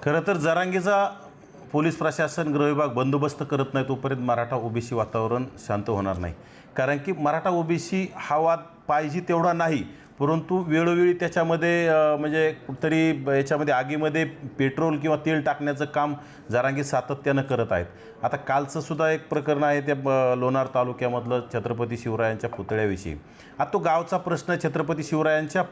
खरं तर जरांगेचा पोलीस प्रशासन गृहविभाग बंदोबस्त करत नाही तोपर्यंत मराठा ओबीसी वातावरण शांत होणार नाही. कारण की मराठा ओबीसी हा वाद पाहिजे तेवढा नाही, परंतु वेळोवेळी त्याच्यामध्ये म्हणजे कुठंतरी याच्यामध्ये आगीमध्ये पेट्रोल किंवा तेल टाकण्याचं काम जरांगे सातत्यानं करत आहेत. आता कालचं सुद्धा एक प्रकरण आहे त्या लोणार तालुक्यामधलं छत्रपती शिवरायांच्या पुतळ्याविषयी. आता तो गावचा प्रश्न, छत्रपती शिवरायांच्या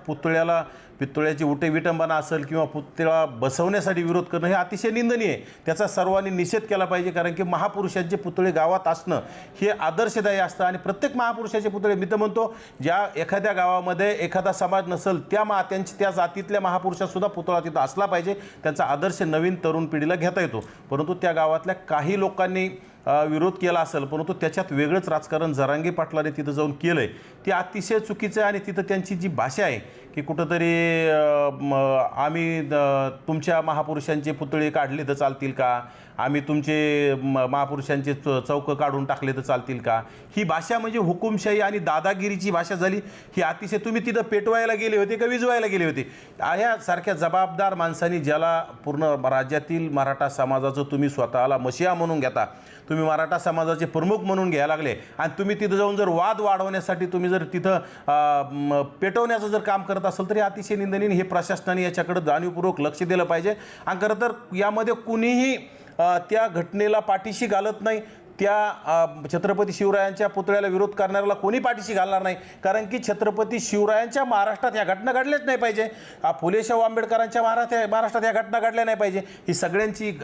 पुतळ्याची विटंबना असेल किंवा पुतळा बसवण्यासाठी विरोध करणं हे अतिशय निंदनीय आहे. त्याचा सर्वांनी निषेध केला पाहिजे. कारण की महापुरुषांचे पुतळे गावात असणं हे आदर्शदायी असतं आणि प्रत्येक महापुरुषाचे पुतळे, मी तर म्हणतो ज्या एखाद्या गावामध्ये एखादा समाज नसेल त्या जातीतल्या महापुरुषातसुद्धा पुतळा तिथं असला पाहिजे. त्यांचा आदर्श नवीन तरुण पिढीला घेता येतो. परंतु त्या गावातल्या काही लोकांनी विरोध केला असेल, परंतु त्याच्यात वेगळंच राजकारण जरांगे पाटलाने तिथं जाऊन केलं आहे. ते अतिशय चुकीचं आहे. आणि तिथं त्यांची जी भाषा आहे की कुठंतरी आम्ही तुमच्या महापुरुषांचे पुतळे काढले तर चालतील का, आम्ही तुमचे महापुरुषांचे चौकं काढून टाकले तर चालतील का, ही भाषा म्हणजे हुकुमशाही आणि दादागिरीची भाषा झाली. ही अतिशय, तुम्ही तिथं पेटवायला गेले होते का विजवायला गेले होते? ह्यासारख्या जबाबदार माणसांनी, ज्याला पूर्ण राज्यातील मराठा समाजाचं तुम्ही स्वतःला मशिया म्हणून घेता, तुम्ही मराठा समाजाचे प्रमुख म्हणून घ्यायला लागले आणि तुम्ही तिथं जाऊन जर वाद वाढवण्यासाठी तुम्ही जर तिथं पेटवण्याचं जर काम करत असेल तर हे अतिशय निंदनीय. हे प्रशासनाने याच्याकडे जाणीवपूर्वक लक्ष दिलं पाहिजे. आणि खरं तर यामध्ये कुणीही त्या घटनेला पाठीशी घालत नाही. त्या छत्रपती शिवरायांच्या पुतळ्याला विरोध करणाऱ्याला कोणी पाठीशी घालणार नाही. कारण की छत्रपती शिवरायांच्या महाराष्ट्रात ह्या घटना घडल्याच नाही पाहिजे. फुले शाहू आंबेडकरांच्या महाराष्ट्रात ह्या घटना घडल्या नाही पाहिजे, ही सगळ्यांची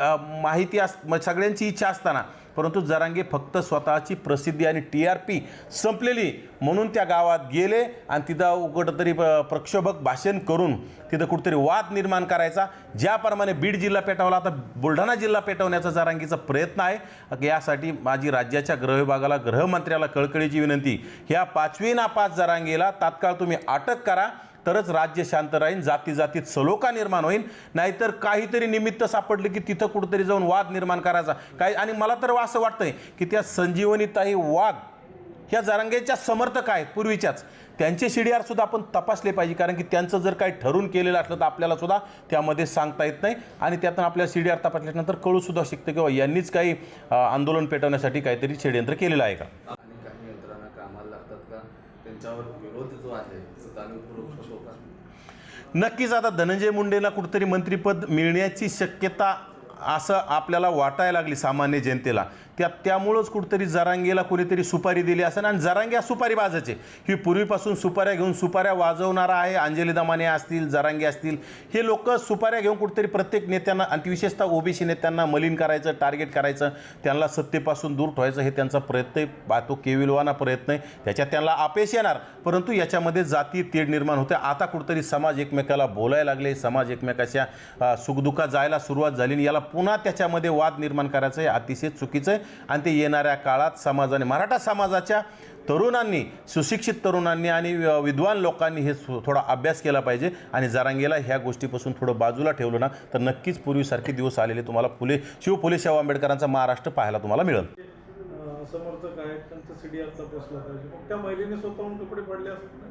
माहिती सगळ्यांची इच्छा असताना, परंतु जरांगे फक्त स्वतःची प्रसिद्धी आणि TRP संपलेली म्हणून त्या गावात गेले आणि तिथं कुठंतरी प्रक्षोभक भाषण करून तिथं कुठंतरी वाद निर्माण करायचा. ज्याप्रमाणे बीड जिल्हा पेटवला, आता बुलढाणा जिल्हा पेटवण्याचा जरांगेचा प्रयत्न आहे. यासाठी माझी राज्याच्या गृहविभागाला, गृहमंत्र्याला कळकळीची विनंती, ह्या 5वी नापास जरांगेला तात्काळ तुम्ही अटक करा, तरच राज्य शांत राहील, जातीजातीत सलोखा निर्माण होईल. नाहीतर काहीतरी निमित्त सापडलं की तिथं कुठंतरी जाऊन वाद निर्माण करायचा काय. आणि मला तर असं वाटतंय की त्या संजीवनीताई वाघ ह्या जरांगेच्या समर्थक आहेत पूर्वीच्याच, त्यांचे CDR सुद्धा आपण तपासले पाहिजे. कारण की त्यांचं जर काही ठरून केलेलं असलं तर आपल्याला सुद्धा त्यामध्ये सांगता येत नाही. आणि त्यातून आपल्या CDR तपासल्यानंतर कळू सुद्धा शकतं किंवा यांनीच काही आंदोलन पेटवण्यासाठी काहीतरी षडयंत्र केलेलं आहे का. काही यंत्रणा कामाला लागतात का, त्यांच्यावर विरोध जो आहे नक्कीच. आता धनंजय मुंडेंना कुठंतरी मंत्रिपद मिळण्याची शक्यता असं आपल्याला वाटायला लागली सामान्य जनतेला. त्यामुळंच कुठंतरी जरांगेला कोणीतरी सुपारी दिली असेल. आणि जरांगे सुपारी बाजाचे, ही पूर्वीपासून सुपाऱ्या घेऊन सुपाऱ्या वाजवणारा आहे. अंजली दमाने असतील, जरांगे असतील, हे लोक सुपाऱ्या घेऊन कुठंतरी प्रत्येक नेत्यांना आणि विशेषतः OBC नेत्यांना मलिन करायचं, टार्गेट करायचं, त्यांना सत्तेपासून दूर ठेवायचं, हे त्यांचा प्रयत्न आहे. तो केविलवाना प्रयत्न आहे, त्याच्यात त्यांना अपयश येणार. परंतु याच्यामध्ये जाती तेढ निर्माण होते. आता कुठंतरी समाज एकमेकाला बोलायला लागले, समाज एकमेकाच्या सुखदुःखात जायला सुरुवात झाली. याला पुन्हा त्याच्यामध्ये वाद निर्माण करायचं हे अतिशय चुकीचं आहे. आणि ते येणाऱ्या काळात समाजाने, मराठा समाजाच्या तरुणांनी, सुशिक्षित तरुणांनी आणि विद्वान लोकांनी हे थोडा अभ्यास केला पाहिजे. आणि जरांगेला ह्या गोष्टीपासून थोडं बाजूला ठेवलं ना तर नक्कीच पूर्वीसारखे दिवस आलेले तुम्हाला फुले शाहू आंबेडकरांचा महाराष्ट्र पाहायला तुम्हाला मिळेल. समर्थक आहेत, त्यांचं CDR तपासलं पाहिजे. त्या महिलेने स्वतःहून कपडे फाडले असं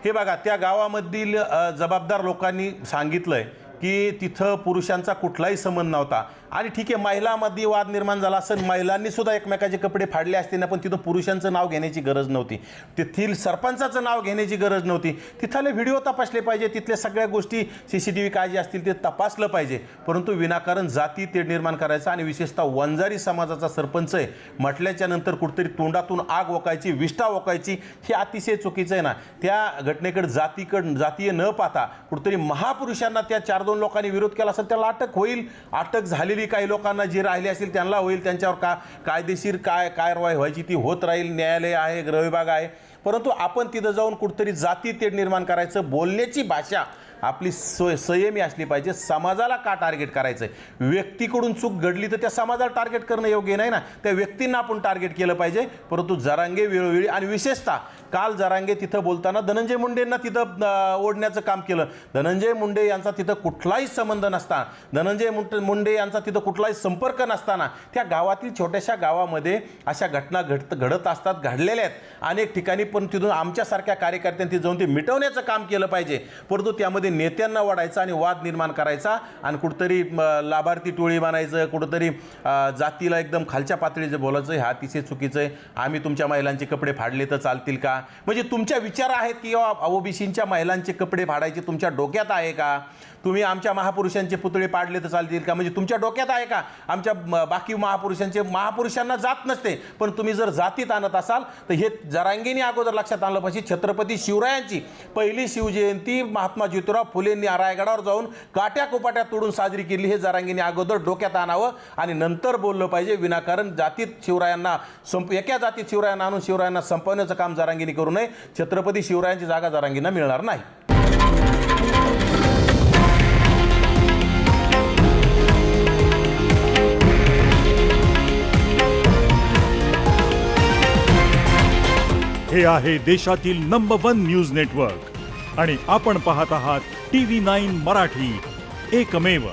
हे बघा, त्या गावामधील जबाबदार लोकांनी सांगितलंय की तिथं पुरुषांचा कुठलाही संबंध नव्हता. आणि ठीक आहे, महिलांमध्ये वाद निर्माण झाला असेल, महिलांनी सुद्धा एकमेकाचे कपडे फाडले असते ना, पण तिथं पुरुषांचं नाव घेण्याची गरज नव्हती, तेथील सरपंचाचं नाव घेण्याची गरज नव्हती. तिथले व्हिडिओ तपासले पाहिजे, तिथल्या सगळ्या गोष्टी CCTV काय जे असतील ते तपासलं पाहिजे. परंतु विनाकारण जाती तेढ निर्माण करायचं आणि विशेषतः वंजारी समाजाचा सरपंच आहे म्हटल्याच्या नंतर कुठेतरी तोंडातून आग ओकायची, विष्ठा ओकायची, हे अतिशय चुकीचं आहे ना. त्या घटनेकडे जातीय न पाहता कुठेतरी महापुरुषांना त्या 4-2 लोकांनी विरोध केला असेल त्याला अटक होईल. अटक झालेली काही लोकांना जी राहिली असेल त्यांना होईल. त्यांच्यावर कायदेशीर कारवाई व्हायची ती होत राहील. न्यायालय आहे, गृहविभाग आहे. परंतु आपण तिथं जाऊन कुठेतरी जाती तेढ निर्माण करायचं, बोलण्याची भाषा आपली संयमी असली पाहिजे. समाजाला का टार्गेट करायचं आहे? व्यक्तीकडून चूक घडली तर त्या समाजाला टार्गेट करणं योग्य नाही ना, त्या व्यक्तींना आपण टार्गेट केलं पाहिजे. परंतु जरांगे वेळोवेळी आणि विशेषतः काल जरांगे तिथं बोलताना धनंजय मुंडेंना तिथं ओढण्याचं काम केलं. धनंजय मुंडे यांचा तिथं कुठलाही संबंध नसताना, धनंजय मुंडे यांचा तिथं कुठलाही संपर्क नसताना त्या गावातील छोट्याशा गावामध्ये अशा घटना घडत असतात, घडलेल्या आहेत अनेक ठिकाणी. पण तिथून आमच्यासारख्या कार्यकर्त्यांनी जाऊन ते मिटवण्याचं काम केलं पाहिजे. परंतु त्यामध्ये त्याच्यामध्ये नेत्यांना वाढायचा आणि वाद निर्माण करायचा आणि कुठंतरी लाभार्थी टोळी बनायचं, कुठंतरी जातीला एकदम खालच्या पातळीचं बोलायचं. हे अतिशय चुकीचं आहे. आम्ही तुमच्या महिलांचे कपडे फाडले तर चालतील का? म्हणजे तुमच्या विचार आहेत की ओबीसींच्या महिलांचे कपडे फाडायचे तुमच्या डोक्यात आहे का? तुम्ही आमच्या महापुरुषांचे पुतळे पाडले तर चालतील का? म्हणजे तुमच्या डोक्यात आहे का? आमच्या बाकी महापुरुषांना जात नसते, पण तुम्ही जर जातीत आणत असाल तर हे जरांगेने अगोदर लक्षात आणलं पाहिजे. छत्रपती शिवरायांची पहिली शिवजयंती महात्मा ज्योतिराव फुलेंनी रायगडावर जाऊन काट्या कोपाट्या तोडून साजरी केली. हे जरांगेने अगोदर डोक्यात आणावं आणि नंतर बोललं पाहिजे. विनाकारण जातीत शिवरायांना एका जातीत शिवरायांना आणून शिवरायांना संपवण्याचं काम जरांगेने करू नये. छत्रपती शिवरायांची जागा जरांगेंना मिळणार नाही. हे आहे देशातील नंबर 1 न्यूज नेटवर्क आणि आपण पाहत आहात TV9 मराठी, एकमेव.